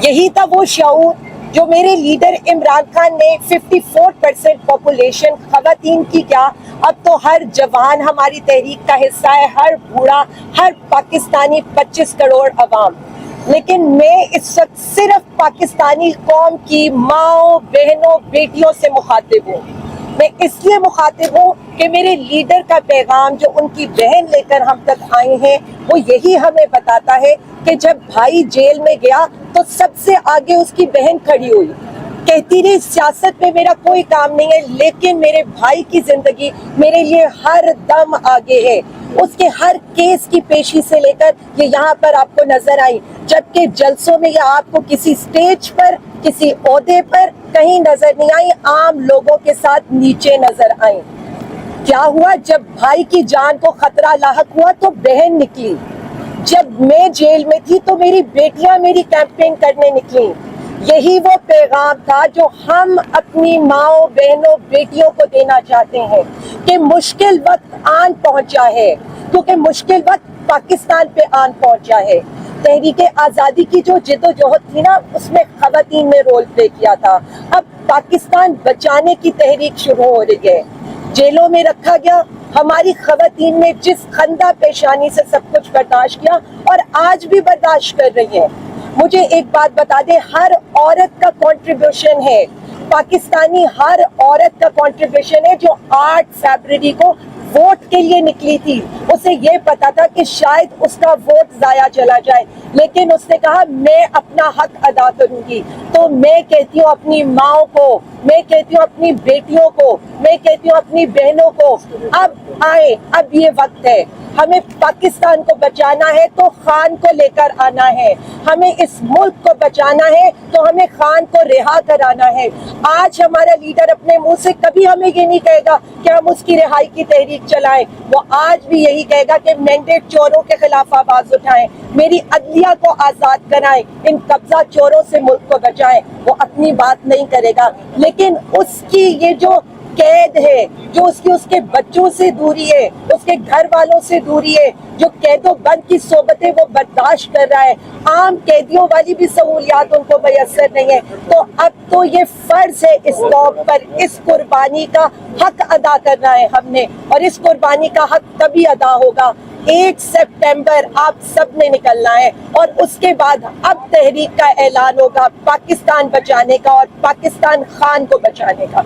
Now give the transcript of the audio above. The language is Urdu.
یہی تھا وہ شعور جو میرے لیڈر عمران خان نے 54% پاپولیشن خواتین کی کیا، اب تو ہر جوان ہماری تحریک کا حصہ ہے، ہر بوڑھا، ہر پاکستانی، 25 کروڑ عوام۔ لیکن میں اس وقت صرف پاکستانی قوم کی ماؤں، بہنوں، بیٹیوں سے مخاطب ہوں۔ میں اس لیے مخاطب ہوں کہ میرے لیڈر کا پیغام جو ان کی بہن لے کر ہم تک آئے ہیں، وہ یہی ہمیں بتاتا ہے کہ جب بھائی جیل میں گیا تو سب سے آگے اس کی بہن کھڑی ہوئی، کہتی رہی سیاست میں میرا کوئی کام نہیں ہے، لیکن میرے بھائی کی زندگی میرے لیے ہر دم آگے ہے۔ اس کے ہر کیس کی پیشی سے لے کر یہ یہاں پر آپ کو نظر آئی، جبکہ جلسوں میں یہ آپ کو کسی سٹیج پر، کسی عہدے پر کہیں نظر نہیں آئی، عام لوگوں کے ساتھ نیچے نظر آئیں۔ کیا ہوا؟ جب بھائی کی جان کو خطرہ لاحق ہوا تو بہن نکلی، جب میں جیل میں تھی تو میری بیٹیاں میری کیمپین کرنے نکلیں۔ یہی وہ پیغام تھا جو ہم اپنی ماؤں، بہنوں، بیٹیوں کو دینا چاہتے ہیں کہ مشکل وقت آن پہنچا ہے، کیونکہ مشکل وقت پاکستان پہ آن پہنچا ہے۔ تحریک آزادی کی جو جد و جہد تھی نا، اس میں خواتین نے رول پلے کیا تھا۔ اب پاکستان بچانے کی تحریک شروع ہو رہی ہے۔ جیلوں میں رکھا گیا، ہماری خواتین نے جس خندہ پیشانی سے سب کچھ برداشت کیا اور آج بھی برداشت کر رہی ہیں۔ مجھے ایک بات بتا دیں، ہر عورت کا کنٹریبیوشن ہے، پاکستانی ہر عورت کا کنٹریبیوشن ہے جو 8 فیبرری کو ووٹ کے لیے نکلی تھی۔ اسے یہ پتا تھا کہ شاید اس کا ووٹ ضائع چلا جائے، لیکن اس نے کہا میں اپنا حق ادا کروں گی۔ تو میں کہتی ہوں اپنی ماؤں کو، میں کہتی ہوں اپنی بیٹیوں کو، میں کہتی ہوں اپنی بہنوں کو، اب آئے، اب یہ وقت ہے۔ ہمیں پاکستان کو بچانا ہے تو خان کو لے کر آنا ہے، ہمیں اس ملک کو بچانا ہے تو ہمیں خان کو رہا کرانا ہے۔ آج ہمارا لیڈر اپنے منہ سے کبھی ہمیں یہ نہیں کہے گا کہ ہم اس کی رہائی کی تحریک چلائیں، وہ آج بھی یہی کہے گا کہ مینڈیٹ چوروں کے خلاف آواز اٹھائیں، میری عدلیہ کو آزاد کرائیں، ان قبضہ چوروں سے ملک کو بچائیں۔ وہ اپنی بات نہیں کرے گا، لیکن اس کی یہ جو قید ہے، جو اس کے بچوں سے دوری ہے، اس کے گھر والوں سے دوری ہے، جو قید و بند کی صحبتیں وہ برداشت کر رہا ہے، عام قیدیوں والی بھی سہولیات ان کو میسر نہیں ہے، تو اب تو یہ فرض ہے اس قوم پر، اس قربانی کا حق ادا کرنا ہے ہم نے، اور اس قربانی کا حق تبھی ادا ہوگا 8 سپٹمبر آپ سب نے نکلنا ہے، اور اس کے بعد اب تحریک کا اعلان ہوگا پاکستان بچانے کا اور پاکستان خان کو بچانے کا۔